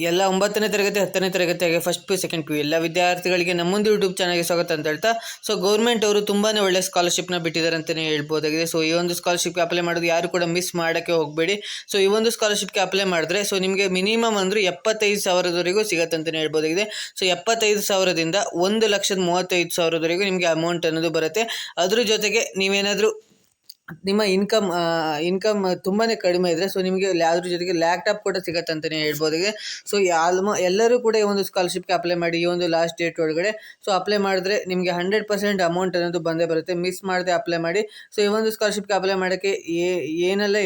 ಎಲ್ಲ 9ನೇ ತರಗತಿ 10ನೇ ತರಗತಿ ಹಾಗೆ first P U second P U ಎಲ್ಲ ವಿದ್ಯಾರ್ಥಿಗಳಿಗೆ ನಮ್ಮೊಂದು ಯೂಟ್ಯೂಬ್ ಚಾನಲ್ಗೆ ಸ್ವಾಗತ ಅಂತ ಹೇಳ್ತಾ, ಸೊ ಗೌರ್ಮೆಂಟ್ ಅವರು ತುಂಬಾ ಒಳ್ಳೆ ಸ್ಕಾಲರ್ಶಿಪ್ನ ಬಿಟ್ಟಿದ್ದಾರೆ ಅಂತಲೇ ಹೇಳ್ಬೋದಾಗಿದೆ. ಸೊ ಈ ಒಂದು ಸ್ಕಾಲರ್ಶಿಪ್ಗೆ ಅಪ್ಲೈ ಮಾಡೋದು ಯಾರು ಕೂಡ ಮಿಸ್ ಮಾಡೋಕ್ಕೆ ಹೋಗಬೇಡಿ. ಸೊ ಈ ಒಂದು ಸ್ಕಾಲರ್ಶಿಪ್ಗೆ ಅಪ್ಲೈ ಮಾಡಿದ್ರೆ ಸೊ ನಿಮಗೆ ಮಿನಿಮಮ್ ಅಂದರೂ 75,000ವರೆಗೂ ಸಿಗುತ್ತೆ ಅಂತಲೇ ಹೇಳ್ಬೋದಾಗಿದೆ. ಸೊ 75,000ದಿಂದ 1,35,000ವರೆಗೂ ನಿಮಗೆ ಅಮೌಂಟ್ ಅನ್ನೋದು ಬರುತ್ತೆ. ಅದ್ರ ಜೊತೆಗೆ ನೀವೇನಾದರೂ ನಿಮ್ಮ ಇನ್ಕಮ್ ತುಂಬಾ ಕಡಿಮೆ ಇದ್ದರೆ ಸೊ ನಿಮಗೆ ಅದ್ರ ಜೊತೆಗೆ ಲ್ಯಾಪ್ಟಾಪ್ ಕೂಡ ಸಿಗತ್ತೆ ಅಂತಲೇ ಹೇಳ್ಬೋದಾಗಿದೆ. ಸೊ ಎಲ್ಲರೂ ಕೂಡ ಈ ಒಂದು ಸ್ಕಾಲರ್ಶಿಪ್ಗೆ ಅಪ್ಲೈ ಮಾಡಿ ಈ ಒಂದು ಲಾಸ್ಟ್ ಡೇಟ್ ಒಳಗಡೆ. ಸೊ ಅಪ್ಲೈ ಮಾಡಿದ್ರೆ ನಿಮಗೆ 100% ಅಮೌಂಟ್ ಅನ್ನೋದು ಬಂದೇ ಬರುತ್ತೆ. ಮಿಸ್ ಮಾಡದೆ ಅಪ್ಲೈ ಮಾಡಿ. ಸೊ ಈ ಒಂದು ಸ್ಕಾಲರ್ಶಿಪ್ಗೆ ಅಪ್ಲೈ ಮಾಡೋಕ್ಕೆ ಏನೆಲ್ಲ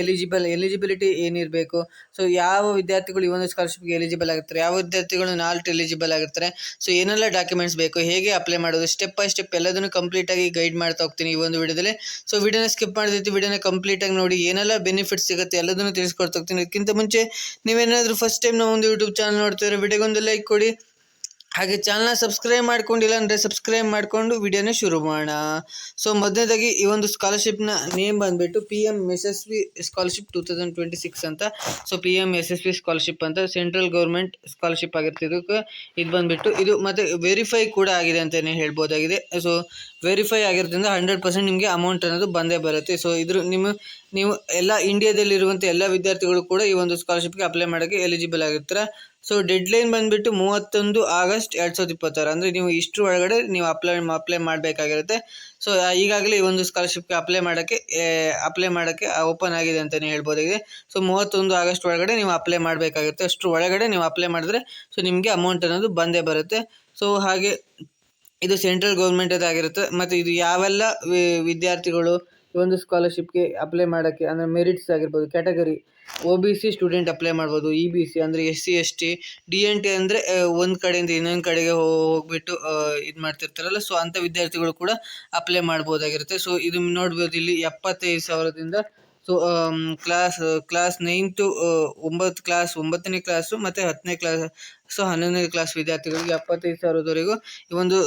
ಎಲಿಜಿಬಿಲಿಟಿ ಏನಿರಬೇಕು, ಸೊ ಯಾವ ವಿದ್ಯಾರ್ಥಿಗಳು ಈ ಒಂದು ಸ್ಕಾಲರ್ಶಿಪ್ಗೆ ಎಲಿಜಿಬಲ್ ಆಗಿರ್ತಾರೆ, ಯಾವ ವಿದ್ಯಾರ್ಥಿಗಳು ನಾಟ್ ಎಲಿಜಿಬಲ್ ಆಗಿರ್ತಾರೆ, ಸೊ ಏನೆಲ್ಲ ಡಾಕ್ಯುಮೆಂಟ್ಸ್ ಬೇಕು, ಹೇಗೆ ಅಪ್ಲೈ ಮಾಡೋದು, ಸ್ಟೆಪ್ ಬೈ ಸ್ಟೆಪ್ ಎಲ್ಲದನ್ನು ಕಂಪ್ಲೀಟಾಗಿ ಗೈಡ್ ಮಾಡ್ತಾ ಹೋಗ್ತೀನಿ ಈ ಒಂದು ವಿಡಿಯೋದಲ್ಲಿ. ಸೊ ವಿಡಿಯೋನ ಸ್ಕಿಪ್ ಮಾಡಿ ವಿಡಿಯೋನ ಕಂಪ್ಲೀಟಾಗಿ ನೋಡಿ, ಏನೆಲ್ಲ ಬೆನಿಫಿಟ್ಸ್ ಸಿಗುತ್ತೆ ಎಲ್ಲದನ್ನು ತಿಳಿಸ್ಕೊಡ್ತಾ ಹೋಗ್ತೀನಿ. ಅದಕ್ಕಿಂತ ಮುಂಚೆ ನೀವೇನಾದರೂ ಫಸ್ಟ್ ಟೈಮ್ ನಾವು ಒಂದು ಯೂಟ್ಯೂಬ್ ಚಾನಲ್ ನೋಡ್ತಿದ್ರೆ ವಿಡಿಯೋಗೊಂದು ಲೈಕ್ ಕೊಡಿ. ಹಾಗೆ ಚಾನಲ್ನ ಸಬ್ಸ್ಕ್ರೈಬ್ ಮಾಡ್ಕೊಂಡಿಲ್ಲ ಅಂದರೆ ಸಬ್ಸ್ಕ್ರೈಬ್ ಮಾಡಿಕೊಂಡು ವಿಡಿಯೋನ ಶುರು ಮಾಡೋಣ. ಸೊ ಮೊದಲನೇದಾಗಿ ಈ ಒಂದು ಸ್ಕಾಲರ್ಶಿಪ್ನ ನೇಮ್ ಬಂದುಬಿಟ್ಟು PM ಯಶಸ್ವಿ ಸ್ಕಾಲರ್ಶಿಪ್ 2026 ಅಂತ. ಸೊ PM ಯಶಸ್ವಿ ಸ್ಕಾಲರ್ಶಿಪ್ ಅಂತ ಸೆಂಟ್ರಲ್ ಗೌರ್ಮೆಂಟ್ ಸ್ಕಾಲರ್ಶಿಪ್ ಆಗಿರುತ್ತೆ. ಇದು ಬಂದುಬಿಟ್ಟು ಇದು ಮತ್ತು ವೆರಿಫೈ ಕೂಡ ಆಗಿದೆ ಅಂತಲೇ ಹೇಳ್ಬೋದಾಗಿದೆ. ಸೊ ವೆರಿಫೈ ಆಗಿರೋದ್ರಿಂದ 100% ನಿಮಗೆ ಅಮೌಂಟ್ ಅನ್ನೋದು ಬಂದೇ ಬರುತ್ತೆ. ಸೊ ನೀವು ಎಲ್ಲ ಇಂಡಿಯಾದಲ್ಲಿರುವಂಥ ಎಲ್ಲ ವಿದ್ಯಾರ್ಥಿಗಳು ಕೂಡ ಈ ಒಂದು ಸ್ಕಾಲರ್ಶಿಪ್ಗೆ ಅಪ್ಲೈ ಮಾಡೋಕ್ಕೆ ಎಲಿಜಿಬಲ್ ಆಗಿರ್ತಾರೆ. ಸೊ ಡೆಡ್ಲೈನ್ ಬಂದುಬಿಟ್ಟು 31 ಆಗಸ್ಟ್ 2026 ಅಂದರೆ ನೀವು ಇಷ್ಟರ ಒಳಗಡೆ ನೀವು ಅಪ್ಲೈ ಮಾಡಬೇಕಾಗಿರುತ್ತೆ. ಸೊ ಈಗಾಗಲೇ ಈ ಒಂದು ಸ್ಕಾಲರ್ಶಿಪ್ಗೆ ಅಪ್ಲೈ ಮಾಡೋಕ್ಕೆ ಓಪನ್ ಆಗಿದೆ ಅಂತಲೇ ಹೇಳ್ಬೋದಾಗಿದೆ. ಸೊ 31 ಆಗಸ್ಟ್ ಒಳಗಡೆ ನೀವು ಅಪ್ಲೈ ಮಾಡಬೇಕಾಗುತ್ತೆ. ಅಷ್ಟರ ಒಳಗಡೆ ನೀವು ಅಪ್ಲೈ ಮಾಡಿದ್ರೆ ಸೊ ನಿಮಗೆ ಅಮೌಂಟ್ ಅನ್ನೋದು ಬಂದೇ ಬರುತ್ತೆ. ಸೊ ಹಾಗೆ ಇದು ಸೆಂಟ್ರಲ್ ಗೌರ್ಮೆಂಟದಾಗಿರುತ್ತೆ. ಮತ್ತು ಇದು ಯಾವೆಲ್ಲ ವಿದ್ಯಾರ್ಥಿಗಳು ಈ ಒಂದು ಸ್ಕಾಲರ್ಶಿಪ್ಗೆ ಅಪ್ಲೈ ಮಾಡೋಕ್ಕೆ ಅಂದರೆ ಮೆರಿಟ್ಸ್ ಆಗಿರ್ಬೋದು, ಕ್ಯಾಟಗರಿ OBC ಸ್ಟೂಡೆಂಟ್ ಅಪ್ಲೈ ಮಾಡ್ಬೋದು, EBC ಅಂದರೆ SC ST, DNT ಅಂದರೆ ಒಂದು ಕಡೆಯಿಂದ ಇನ್ನೊಂದು ಕಡೆಗೆ ಹೋಗ್ಬಿಟ್ಟು ಇದು ಮಾಡ್ತಿರ್ತಾರಲ್ಲ, ಸೊ ಅಂಥ ವಿದ್ಯಾರ್ಥಿಗಳು ಕೂಡ ಅಪ್ಲೈ ಮಾಡ್ಬೋದಾಗಿರುತ್ತೆ. ಸೊ ಇದು ನೋಡ್ಬೋದು ಇಲ್ಲಿ 75,000ದಿಂದ ಸೊ ಕ್ಲಾಸ್ 9 to 9ನೇ ಕ್ಲಾಸು ಮತ್ತು 10ನೇ ಕ್ಲಾಸ್, ಸೊ 11ನೇ ಕ್ಲಾಸ್ ವಿದ್ಯಾರ್ಥಿಗಳಿಗೆ 75,000ವರೆಗೂ ಈ ಒಂದು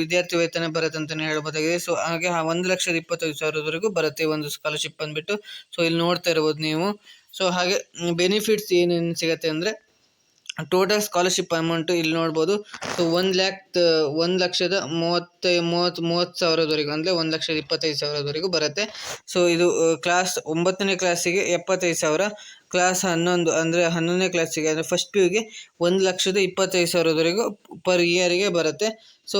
ವಿದ್ಯಾರ್ಥಿ ವೇತನ ಬರುತ್ತೆ ಅಂತಲೇ ಹೇಳ್ಬೋದಾಗಿದೆ. ಸೊ ಹಾಗೆ 1,25,000ವರೆಗೂ ಬರುತ್ತೆ ಈ ಒಂದು ಸ್ಕಾಲರ್ಶಿಪ್ ಬಂದುಬಿಟ್ಟು. ಸೊ ಇಲ್ಲಿ ನೋಡ್ತಾ ಇರ್ಬೋದು ನೀವು. ಸೊ ಹಾಗೆ ಬೆನಿಫಿಟ್ಸ್ ಏನೇನು ಸಿಗುತ್ತೆ ಅಂದರೆ ಟೋಟಲ್ ಸ್ಕಾಲರ್ಶಿಪ್ ಅಮೌಂಟು ಇಲ್ಲಿ ನೋಡ್ಬೋದು. ಸೊ 1,30,30,000ವರೆಗೂ ಅಂದರೆ 1,25,000ವರೆಗೂ ಬರುತ್ತೆ. ಸೊ ಇದು ಕ್ಲಾಸ್ 9ನೇ ಕ್ಲಾಸಿಗೆ 75,000, ಕ್ಲಾಸ್ 11 ಅಂದರೆ 11ನೇ ಕ್ಲಾಸಿಗೆ ಅಂದರೆ ಫಸ್ಟ್ ಪಿ ಯುಗೆ 1,25,000ವರೆಗೂ ಪರ್ ಇಯರಿಗೆ ಬರುತ್ತೆ. ಸೊ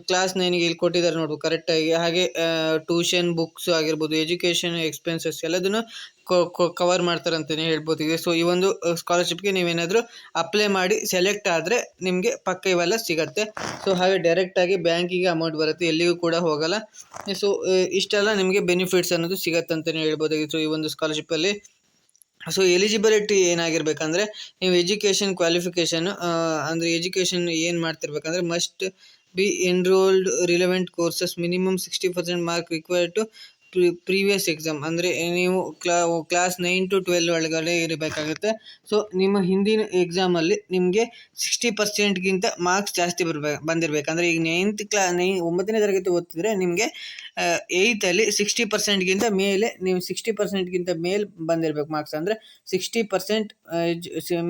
ಕ್ಲಾಸ್ 9ಗೆ ಇಲ್ಲಿ ಕೊಟ್ಟಿದ್ದಾರೆ ನೋಡ್ಬೋದು ಕರೆಕ್ಟಾಗಿ. ಹಾಗೆ ಟ್ಯೂಷನ್ ಬುಕ್ಸ್ ಆಗಿರ್ಬೋದು, ಎಜುಕೇಷನ್ ಎಕ್ಸ್ಪೆನ್ಸಸ್ ಎಲ್ಲದನ್ನು ಕವರ್ ಮಾಡ್ತಾರೆ ಅಂತಲೇ ಹೇಳ್ಬೋದಿದೆ. ಸೊ ಈ ಒಂದು ಸ್ಕಾಲರ್ಶಿಪ್ಗೆ ನೀವೇನಾದರೂ ಅಪ್ಲೈ ಮಾಡಿ ಸೆಲೆಕ್ಟ್ ಆದರೆ ನಿಮಗೆ ಪಕ್ಕ ಇವೆಲ್ಲ ಸಿಗುತ್ತೆ. ಸೊ ಹಾಗೆ ಡೈರೆಕ್ಟಾಗಿ ಬ್ಯಾಂಕಿಗೆ ಅಮೌಂಟ್ ಬರುತ್ತೆ, ಎಲ್ಲಿಗೂ ಕೂಡ ಹೋಗಲ್ಲ. ಸೊ ಇಷ್ಟೆಲ್ಲ ನಿಮಗೆ ಬೆನಿಫಿಟ್ಸ್ ಅನ್ನೋದು ಸಿಗತ್ತೆ ಅಂತಲೇ ಹೇಳ್ಬೋದಾಗಿತ್ತು ಈ ಒಂದು ಸ್ಕಾಲರ್ಶಿಪ್ಪಲ್ಲಿ. ಸೊ ಎಲಿಜಿಬಿಲಿಟಿ ಏನಾಗಿರ್ಬೇಕಂದ್ರೆ ನೀವು ಎಜುಕೇಷನ್ ಕ್ವಾಲಿಫಿಕೇಷನ್ ಅಂದರೆ ಎಜುಕೇಷನ್ ಏನು ಮಾಡ್ತಿರ್ಬೇಕಂದ್ರೆ must be enrolled relevant courses, minimum 60% mark required to previous exam ಅಂದರೆ ನೀವು ಕ್ಲಾಸ್ 9 to 12 ಒಳಗಡೆ ಇರಬೇಕಾಗುತ್ತೆ. ಸೊ ನಿಮ್ಮ ಹಿಂದಿನ ಎಕ್ಸಾಮಲ್ಲಿ ನಿಮಗೆ 60%ಗಿಂತ ಮಾರ್ಕ್ಸ್ ಜಾಸ್ತಿ ಬಂದಿರಬೇಕು. ಅಂದರೆ ಈಗ 9ನೇ ತರಗತಿ ಓದ್ತಿದ್ರೆ ನಿಮಗೆ 8ಲ್ಲಿ 60%ಗಿಂತ ಮೇಲೆ, ನೀವು 60%ಗಿಂತ ಮೇಲೆ ಬಂದಿರಬೇಕು ಮಾರ್ಕ್ಸ್. ಅಂದರೆ 60%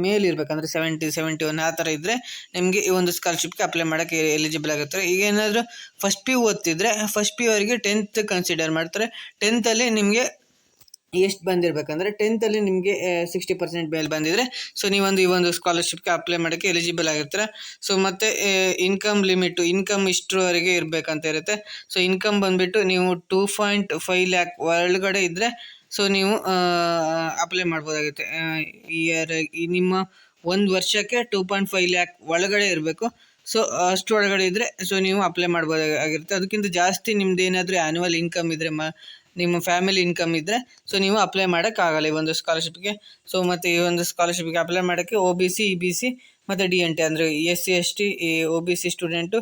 ಮೇಲಿರ್ಬೇಕು, ಅಂದರೆ 70, 71 ಆ ಥರ ಇದ್ದರೆ ನಿಮಗೆ ಈ ಒಂದು ಸ್ಕಾಲರ್ಶಿಪ್ಗೆ ಅಪ್ಲೈ ಮಾಡೋಕ್ಕೆ ಎಲಿಜಿಬಲ್ ಆಗುತ್ತೆ. ಈಗ ಏನಾದರೂ ಫಸ್ಟ್ ಪಿ ಯು ಓದ್ತಿದ್ರೆ ಫಸ್ಟ್ ಪಿ ಯು ಅವರಿಗೆ 10th ಕನ್ಸಿಡರ್ ಮಾಡ್ತಾರೆ. 10th ನಿಮಗೆ ಎಷ್ಟು ಬಂದಿರಬೇಕಂದ್ರೆ 10th ನಿಮಗೆ 60% ಮೇಲೆ ಬಂದಿದ್ದರೆ ಸೊ ನೀವೊಂದು ಈ ಒಂದು ಸ್ಕಾಲರ್ಶಿಪ್ಗೆ ಅಪ್ಲೈ ಮಾಡೋಕ್ಕೆ ಎಲಿಜಿಬಲ್ ಆಗಿರ್ತಾರೆ. ಸೊ ಮತ್ತು ಇನ್ಕಮ್ ಇಷ್ಟರವರೆಗೆ ಇರಬೇಕಂತ ಇರುತ್ತೆ. ಸೊ ಇನ್ಕಮ್ ಬಂದುಬಿಟ್ಟು ನೀವು 2.5 lakh ಒಳಗಡೆ ಇದ್ದರೆ ಸೊ ನೀವು ಅಪ್ಲೈ ಮಾಡ್ಬೋದಾಗುತ್ತೆ. ನಿಮ್ಮ ಒಂದು ವರ್ಷಕ್ಕೆ 2.5 lakh ಒಳಗಡೆ ಇರಬೇಕು. ಸೊ ಅಷ್ಟು ಒಳಗಡೆ ಇದ್ದರೆ ಸೊ ನೀವು ಅಪ್ಲೈ ಮಾಡ್ಬೋದಾಗಿರುತ್ತೆ. ಅದಕ್ಕಿಂತ ಜಾಸ್ತಿ ನಿಮ್ದು ಏನಾದರೂ ಆ್ಯನ್ಯುವಲ್ ಇನ್ಕಮ್ ಇದ್ದರೆ, ನಿಮ್ಮ ಫ್ಯಾಮಿಲಿ ಇನ್ಕಮ್ ಇದ್ದರೆ ಸೊ ನೀವು ಅಪ್ಲೈ ಮಾಡೋಕ್ಕಾಗಲ್ಲ ಈ ಒಂದು ಸ್ಕಾಲರ್ಶಿಪ್ಗೆ. ಸೊ ಮತ್ತು ಈ ಒಂದು ಸ್ಕಾಲರ್ಶಿಪ್ಗೆ ಅಪ್ಲೈ ಮಾಡೋಕ್ಕೆ OBC EBC ಮತ್ತು DNT ಅಂದರೆ SC ST OBC student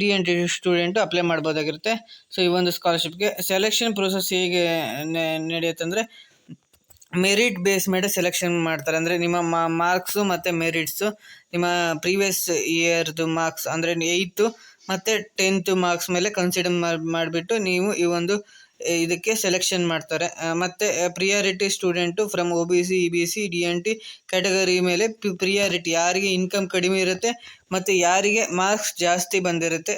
DNT student apply ಮಾಡ್ಬೋದಾಗಿರುತ್ತೆ. ಸೊ ಈ ಒಂದು ಸ್ಕಾಲರ್ಶಿಪ್ಗೆ ಸೆಲೆಕ್ಷನ್ ಪ್ರೊಸೆಸ್ ಹೇಗೆ ನಡೆಯುತ್ತೆ ಅಂದರೆ ಮೆರಿಟ್ ಬೇಸ್ ಮೇಲೆ ಸೆಲೆಕ್ಷನ್ ಮಾಡ್ತಾರೆ. ಅಂದರೆ ನಿಮ್ಮ ಮಾರ್ಕ್ಸು ಮತ್ತು ಮೆರಿಟ್ಸು ನಿಮ್ಮ ಪ್ರೀವಿಯಸ್ ಇಯರ್ದು ಮಾರ್ಕ್ಸ್ ಅಂದರೆ 8th ಮತ್ತು 10th ಮಾರ್ಕ್ಸ್ ಮೇಲೆ ಕನ್ಸಿಡರ್ ಮಾಡಿಬಿಟ್ಟು ನೀವು ಈ ಒಂದು ಇದಕ್ಕೆ ಸೆಲೆಕ್ಷನ್ ಮಾಡ್ತಾರೆ. ಮತ್ತು priority student from OBC EBC DNT category ಮೇಲೆ ಪ್ರಿಯಾರಿಟಿ, ಯಾರಿಗೆ ಇನ್ಕಮ್ ಕಡಿಮೆ ಇರುತ್ತೆ ಮತ್ತು ಯಾರಿಗೆ ಮಾರ್ಕ್ಸ್ ಜಾಸ್ತಿ ಬಂದಿರುತ್ತೆ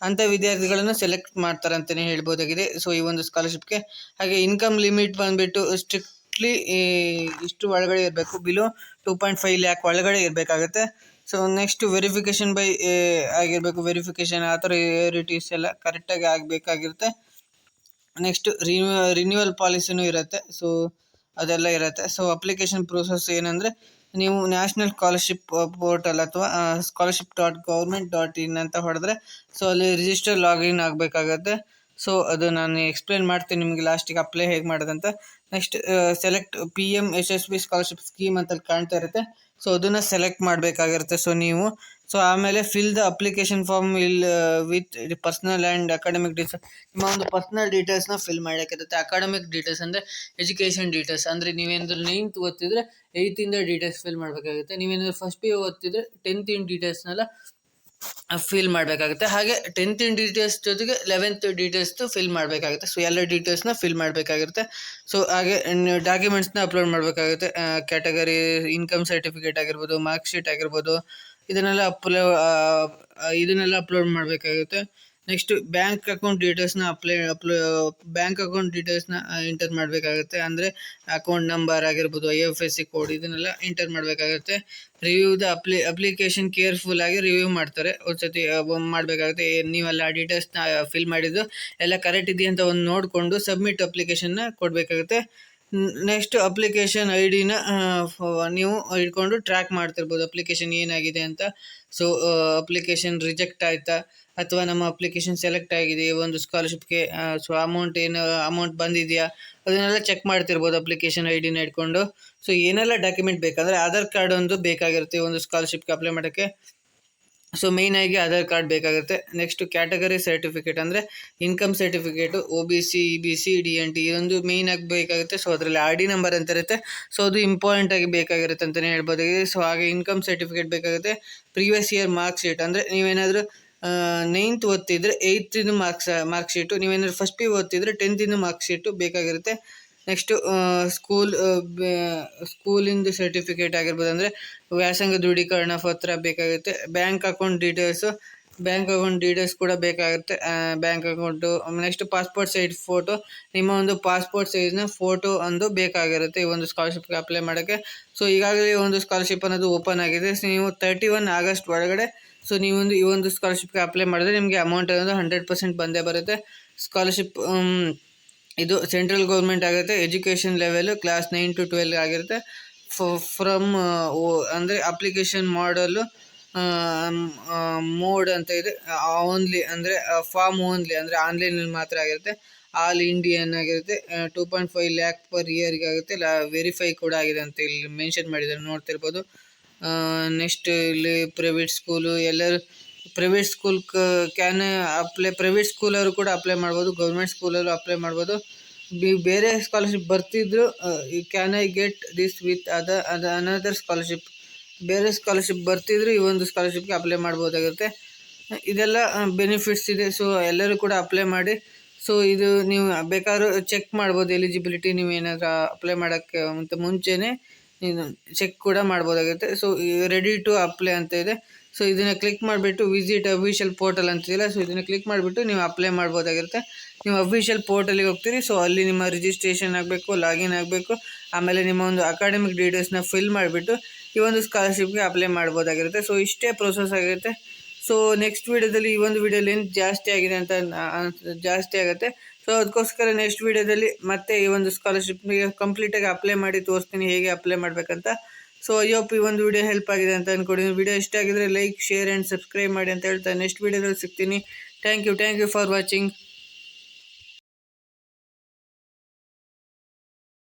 ಅಂಥ ವಿದ್ಯಾರ್ಥಿಗಳನ್ನು ಸೆಲೆಕ್ಟ್ ಮಾಡ್ತಾರೆ ಅಂತಲೇ ಹೇಳ್ಬೋದಾಗಿದೆ. ಸೊ ಈ ಒಂದು ಸ್ಕಾಲರ್ಶಿಪ್ಗೆ ಹಾಗೆ ಇನ್ಕಮ್ ಲಿಮಿಟ್ ಬಂದುಬಿಟ್ಟು ಸ್ಟ್ರಿಕ್ಟ್ಲಿ ಇಷ್ಟು ಒಳಗಡೆ ಇರಬೇಕು, ಬಿಲೋ 2.5 ಲ್ಯಾಕ್ ಒಳಗಡೆ ಇರಬೇಕಾಗುತ್ತೆ. ಸೊ ನೆಕ್ಸ್ಟ್ ವೆರಿಫಿಕೇಷನ್ ಬೈ ಆಗಿರಬೇಕು, ವೆರಿಫಿಕೇಷನ್ ಅಥಾರಿಟೀಸ್ ಎಲ್ಲ ಕರೆಕ್ಟಾಗಿ ಆಗಬೇಕಾಗಿರುತ್ತೆ. ನೆಕ್ಸ್ಟ್ ರಿನ್ಯೂವಲ್ ಪಾಲಿಸಿನೂ ಇರುತ್ತೆ, ಸೊ ಅದೆಲ್ಲ ಇರುತ್ತೆ. ಸೊ ಅಪ್ಲಿಕೇಶನ್ ಪ್ರೋಸೆಸ್ ಏನಂದರೆ, ನೀವು ನ್ಯಾಷನಲ್ ಸ್ಕಾಲರ್ಶಿಪ್ ಪೋರ್ಟಲ್ ಅಥವಾ scholarship.government.in ಅಂತ ಹೊಡೆದ್ರೆ ಸೊ ಅಲ್ಲಿ ರಿಜಿಸ್ಟರ್ ಲಾಗಿನ್ ಆಗಬೇಕಾಗತ್ತೆ. ಸೊ ಅದು ನಾನು ಎಕ್ಸ್ಪ್ಲೇನ್ ಮಾಡ್ತೀನಿ ನಿಮಗೆ ಲಾಸ್ಟಿಗೆ ಅಪ್ಲೈ ಹೇಗೆ ಮಾಡೋದಂತ. ನೆಕ್ಸ್ಟ್ ಸೆಲೆಕ್ಟ್ PM ಯಶಸ್ವಿ ಸ್ಕಾಲರ್ಶಿಪ್ ಸ್ಕೀಮ್ ಅಂತ ಕಾಣ್ತಾ ಇರುತ್ತೆ, ಸೊ ಅದನ್ನು ಸೆಲೆಕ್ಟ್ ಮಾಡಬೇಕಾಗಿರುತ್ತೆ. ಸೊ ನೀವು ಆಮೇಲೆ fill the application form with personal and academic details. ನಿಮ್ಮ ಒಂದು ಪರ್ಸ್ನಲ್ ಡೀಟೇಲ್ಸ್ನ ಫಿಲ್ ಮಾಡೋಕ್ಕಿರುತ್ತೆ. ಅಕಾಡೆಮಿಕ್ ಡೀಟೇಲ್ಸ್ ಅಂದರೆ ಎಜುಕೇಷನ್ ಡೀಟೇಲ್ಸ್, ಅಂದರೆ ನೀವೇನಾದರೂ 9th ಓದ್ತಿದ್ರೆ 8th ಡೀಟೇಲ್ಸ್ ಫಿಲ್ ಮಾಡಬೇಕಾಗುತ್ತೆ. ನೀವೇನಾದರೂ ಫಸ್ಟ್ PU ಓದ್ತಿದ್ರೆ 10th ಡೀಟೇಲ್ಸ್ನೆಲ್ಲ ಫಿಲ್ ಮಾಡಬೇಕಾಗುತ್ತೆ. ಹಾಗೆ 10th ಡೀಟೇಲ್ಸ್ ಜೊತೆಗೆ 11th ಡೀಟೇಲ್ಸ್ದು ಫಿಲ್ ಮಾಡಬೇಕಾಗುತ್ತೆ. ಸೊ ಎಲ್ಲ ಡೀಟೇಲ್ಸ್ನ ಫಿಲ್ ಮಾಡಬೇಕಾಗಿರುತ್ತೆ. ಸೊ ಹಾಗೆ ಡಾಕ್ಯುಮೆಂಟ್ಸ್ನ ಅಪ್ಲೋಡ್ ಮಾಡಬೇಕಾಗುತ್ತೆ. ಕ್ಯಾಟಗರಿ ಇನ್ಕಮ್ ಸರ್ಟಿಫಿಕೇಟ್ ಆಗಿರ್ಬೋದು, ಮಾರ್ಕ್ ಶೀಟ್ ಆಗಿರ್ಬೋದು, ಇದನ್ನೆಲ್ಲ ಅಪ್ಲೋಡ್ ಮಾಡಬೇಕಾಗುತ್ತೆ. ನೆಕ್ಸ್ಟ್ ಬ್ಯಾಂಕ್ ಅಕೌಂಟ್ ಡೀಟೇಲ್ಸ್ನ ಬ್ಯಾಂಕ್ ಅಕೌಂಟ್ ಡೀಟೇಲ್ಸ್ನ ಎಂಟರ್ ಮಾಡಬೇಕಾಗುತ್ತೆ. ಅಂದರೆ ಅಕೌಂಟ್ ನಂಬರ್ ಆಗಿರ್ಬೋದು, IFSC ಕೋಡ್, ಇದನ್ನೆಲ್ಲ ಎಂಟರ್ ಮಾಡಬೇಕಾಗುತ್ತೆ. ರಿವ್ಯೂ ದ ಅಪ್ಲಿಕೇಶನ್ ಕೇರ್ಫುಲ್ ಆಗಿ ರಿವ್ಯೂ ಮಾಡ್ತಾರೆ. ಒಂದ್ಸತಿ ಮಾಡಬೇಕಾಗುತ್ತೆ. ನೀವೆಲ್ಲ ಡೀಟೇಲ್ಸ್ನ ಫಿಲ್ ಮಾಡಿದ್ದು ಎಲ್ಲ ಕರೆಕ್ಟ್ ಇದೆಯಂತ ಒಂದು ನೋಡಿಕೊಂಡು ಸಬ್ಮಿಟ್ ಅಪ್ಲಿಕೇಶನ್ನ ಕೊಡಬೇಕಾಗುತ್ತೆ. ನೆಕ್ಸ್ಟ್ ಅಪ್ಲಿಕೇಶನ್ ID-ನ ನೀವು ಇಟ್ಕೊಂಡು ಟ್ರ್ಯಾಕ್ ಮಾಡ್ತಿರ್ಬೋದು ಅಪ್ಲಿಕೇಶನ್ ಏನಾಗಿದೆ ಅಂತ. ಸೊ ಅಪ್ಲಿಕೇಶನ್ ರಿಜೆಕ್ಟ್ ಆಯಿತಾ ಅಥವಾ ನಮ್ಮ ಅಪ್ಲಿಕೇಶನ್ ಸೆಲೆಕ್ಟ್ ಆಗಿದೆ ಒಂದು ಸ್ಕಾಲರ್ಶಿಪ್ಗೆ, ಸೊ ಅಮೌಂಟ್ ಬಂದಿದೆಯಾ ಅದನ್ನೆಲ್ಲ ಚೆಕ್ ಮಾಡ್ತಿರ್ಬೋದು ಅಪ್ಲಿಕೇಶನ್ ID-ನ ಇಟ್ಕೊಂಡು. ಸೊ ಏನೆಲ್ಲ ಡಾಕ್ಯುಮೆಂಟ್ ಬೇಕಂದರೆ ಆಧಾರ್ ಕಾರ್ಡ್ ಒಂದು ಬೇಕಾಗಿರುತ್ತೆ ಒಂದು ಸ್ಕಾಲರ್ಶಿಪ್ಗೆ ಅಪ್ಲೈ ಮಾಡೋಕ್ಕೆ. ಸೊ ಮೇಯ್ನಾಗಿ ಆಧಾರ್ ಕಾರ್ಡ್ ಬೇಕಾಗುತ್ತೆ. ನೆಕ್ಸ್ಟ್ ಕ್ಯಾಟಗರಿ ಸರ್ಟಿಫಿಕೇಟ್ ಅಂದರೆ income certificate OBC EBC DNT ಇದೊಂದು ಮೇಯ್ನಾಗಿ ಬೇಕಾಗುತ್ತೆ. ಸೊ ಅದರಲ್ಲಿ RD ನಂಬರ್ ಅಂತ ಇರುತ್ತೆ, ಸೊ ಅದು ಇಂಪಾರ್ಟೆಂಟಾಗಿ ಬೇಕಾಗಿರುತ್ತೆ ಅಂತಲೇ ಹೇಳ್ಬೋದಾಗಿದೆ. ಸೊ ಹಾಗೆ ಇನ್ಕಮ್ ಸರ್ಟಿಫಿಕೇಟ್ ಬೇಕಾಗುತ್ತೆ. ಪ್ರೀವಿಯಸ್ ಇಯರ್ ಮಾರ್ಕ್ ಶೀಟ್ ಅಂದರೆ ನೀವೇನಾದರೂ 9th ಓದ್ತಿದ್ರೆ 8th ಮಾರ್ಕ್ ಶೀಟು, ನೀವೇನಾದರೂ ಫಸ್ಟ್ PU ಓದ್ತಿದ್ರೆ 10th ಮಾರ್ಕ್ ಶೀಟು ಬೇಕಾಗಿರುತ್ತೆ. ನೆಕ್ಸ್ಟು ಸ್ಕೂಲಿಂದು ಸರ್ಟಿಫಿಕೇಟ್ ಆಗಿರ್ಬೋದು, ಅಂದರೆ ವ್ಯಾಸಂಗ ದೃಢೀಕರಣ ಪತ್ರ ಬೇಕಾಗುತ್ತೆ. ಬ್ಯಾಂಕ್ ಅಕೌಂಟ್ ಡೀಟೇಲ್ಸ್ ಕೂಡ ಬೇಕಾಗುತ್ತೆ. Bank account, next passport size photo, ನಿಮ್ಮ ಒಂದು ಪಾಸ್ಪೋರ್ಟ್ ಸೈಜ್ನ ಫೋಟೋ ಒಂದು ಬೇಕಾಗಿರುತ್ತೆ ಈ ಒಂದು ಸ್ಕಾಲರ್ಶಿಪ್ಗೆ ಅಪ್ಲೈ ಮಾಡೋಕ್ಕೆ. ಸೊ ಈಗಾಗಲೇ ಒಂದು ಸ್ಕಾಲರ್ಶಿಪ್ ಅನ್ನೋದು ಓಪನ್ ಆಗಿದೆ. ಸೊ ನೀವು 31 ಆಗಸ್ಟ್ ಒಳಗಡೆ ಸೊ ನೀವು ಈ ಒಂದು ಸ್ಕಾಲರ್ಶಿಪ್ಗೆ ಅಪ್ಲೈ ಮಾಡಿದ್ರೆ ನಿಮಗೆ ಅಮೌಂಟ್ ಅನ್ನೋದು 100% ಬಂದೇ ಬರುತ್ತೆ. ಸ್ಕಾಲರ್ಶಿಪ್ ಇದು ಸೆಂಟ್ರಲ್ ಗೌರ್ಮೆಂಟ್ ಆಗುತ್ತೆ. ಎಜುಕೇಷನ್ ಲೆವೆಲು ಕ್ಲಾಸ್ 9 to 12 ಆಗಿರುತ್ತೆ. ಫ್ರಮ್ ಅಂದರೆ ಅಪ್ಲಿಕೇಶನ್ ಮಾಡಲು ಮೋಡ್ ಅಂತ ಇದೆ, ಓನ್ಲಿ ಅಂದರೆ ಫಾರ್ಮ್ ಓನ್ಲಿ ಅಂದರೆ ಆನ್ಲೈನಲ್ಲಿ ಮಾತ್ರ ಆಗಿರುತ್ತೆ. ಆಲ್ ಇಂಡಿಯನ್ ಆಗಿರುತ್ತೆ. 2.5 ಲ್ಯಾಕ್ ಪರ್ ಇಯರ್ಗೆ ಆಗುತ್ತೆ. ವೆರಿಫೈ ಕೂಡ ಆಗಿದೆ ಅಂತ ಇಲ್ಲಿ ಮೆನ್ಷನ್ ಮಾಡಿದ್ದಾರೆ, ನೋಡ್ತಿರ್ಬೋದು. ನೆಕ್ಸ್ಟ್ ಇಲ್ಲಿ ಪ್ರೈವೇಟ್ ಸ್ಕೂಲು, ಎಲ್ಲರೂ ಪ್ರೈವೇಟ್ ಸ್ಕೂಲ್ ಪ್ರೈವೇಟ್ ಸ್ಕೂಲವರು ಕೂಡ ಅಪ್ಲೈ ಮಾಡ್ಬೋದು, ಗೌರ್ಮೆಂಟ್ ಸ್ಕೂಲಲ್ಲೂ ಅಪ್ಲೈ ಮಾಡ್ಬೋದು. ಬೇರೆ ಸ್ಕಾಲರ್ಶಿಪ್ ಬರ್ತಿದ್ರು can I get this with another scholarship, ಬೇರೆ ಸ್ಕಾಲರ್ಶಿಪ್ ಬರ್ತಿದ್ರು ಈ ಒಂದು ಸ್ಕಾಲರ್ಶಿಪ್ಗೆ ಅಪ್ಲೈ ಮಾಡ್ಬೋದಾಗುತ್ತೆ. ಇದೆಲ್ಲ ಬೆನಿಫಿಟ್ಸ್ ಇದೆ. ಸೊ ಎಲ್ಲರೂ ಕೂಡ ಅಪ್ಲೈ ಮಾಡಿ. ಸೊ ಇದು ನೀವು ಬೇಕಾದ್ರೂ ಚೆಕ್ ಮಾಡ್ಬೋದು ಎಲಿಜಿಬಿಲಿಟಿ, ನೀವು ಏನಾದರೂ ಅಪ್ಲೈ ಮಾಡೋಕ್ಕೆ ಮುಂಚೆನೇ ನೀನು ಚೆಕ್ ಕೂಡ ಮಾಡ್ಬೋದಾಗುತ್ತೆ. ಸೊ ರೆಡಿ ಟು ಅಪ್ಲೈ ಅಂತ ಇದೆ. ಸೊ ಇದನ್ನು ಕ್ಲಿಕ್ ಮಾಡಿಬಿಟ್ಟು ವಿಸಿಟ್ ಅಫಿಷಿಯಲ್ ಪೋರ್ಟಲ್ ಅಂತಿಲ್ಲ, ಸೊ ಇದನ್ನು ಕ್ಲಿಕ್ ಮಾಡಿಬಿಟ್ಟು ನೀವು ಅಪ್ಲೈ ಮಾಡ್ಬೋದಾಗಿರುತ್ತೆ. ನೀವು ಅಫಿಷಿಯಲ್ ಪೋರ್ಟಲಿಗೆ ಹೋಗ್ತೀರಿ. ಸೊ ಅಲ್ಲಿ ನಿಮ್ಮ ರಿಜಿಸ್ಟ್ರೇಷನ್ ಆಗಬೇಕು, ಲಾಗಿನ್ ಆಗಬೇಕು, ಆಮೇಲೆ ನಿಮ್ಮ ಒಂದು ಅಕಾಡೆಮಿಕ್ ಡೀಟೇಲ್ಸ್ನ ಫಿಲ್ ಮಾಡಿಬಿಟ್ಟು ಈ ಒಂದು ಸ್ಕಾಲರ್ಶಿಪ್ಗೆ ಅಪ್ಲೈ ಮಾಡ್ಬೋದಾಗಿರುತ್ತೆ. ಸೊ ಇಷ್ಟೇ ಪ್ರೋಸೆಸ್ ಆಗಿರುತ್ತೆ. ಸೊ ನೆಕ್ಸ್ಟ್ ವೀಡಿಯೋದಲ್ಲಿ ಈ ಒಂದು ವೀಡಿಯೋಲಿ ಏನು ಜಾಸ್ತಿ ಆಗಿದೆ ಅಂತ ಜಾಸ್ತಿ ಆಗುತ್ತೆ. ಸೊ ಅದಕ್ಕೋಸ್ಕರ ನೆಕ್ಸ್ಟ್ ವೀಡಿಯೋದಲ್ಲಿ ಮತ್ತೆ ಈ ಒಂದು ಸ್ಕಾಲರ್ಶಿಪ್ಗೆ ಕಂಪ್ಲೀಟಾಗಿ ಅಪ್ಲೈ ಮಾಡಿ ತೋರಿಸ್ತೀನಿ ಹೇಗೆ ಅಪ್ಲೈ ಮಾಡಬೇಕಂತ. ಸೊ ಐ ಹೋಪ್ ಈ ಒಂದು ವಿಡಿಯೋ ಹೆಲ್ಪ್ ಆಗಿದೆ ಅಂತ ಅಂದ್ಕೊಂಡಿದ್ದೀನಿ. ವಿಡಿಯೋ ಇಷ್ಟ ಆಗಿದ್ರೆ ಲೈಕ್, ಶೇರ್ ಆ್ಯಂಡ್ ಸಬ್ಸ್ಕ್ರೈಬ್ ಮಾಡಿ ಅಂತ ಹೇಳ್ತಾ ನೆಕ್ಸ್ಟ್ ವೀಡಿಯೋದಲ್ಲಿ ಸಿಗ್ತೀನಿ. Thank you for watching.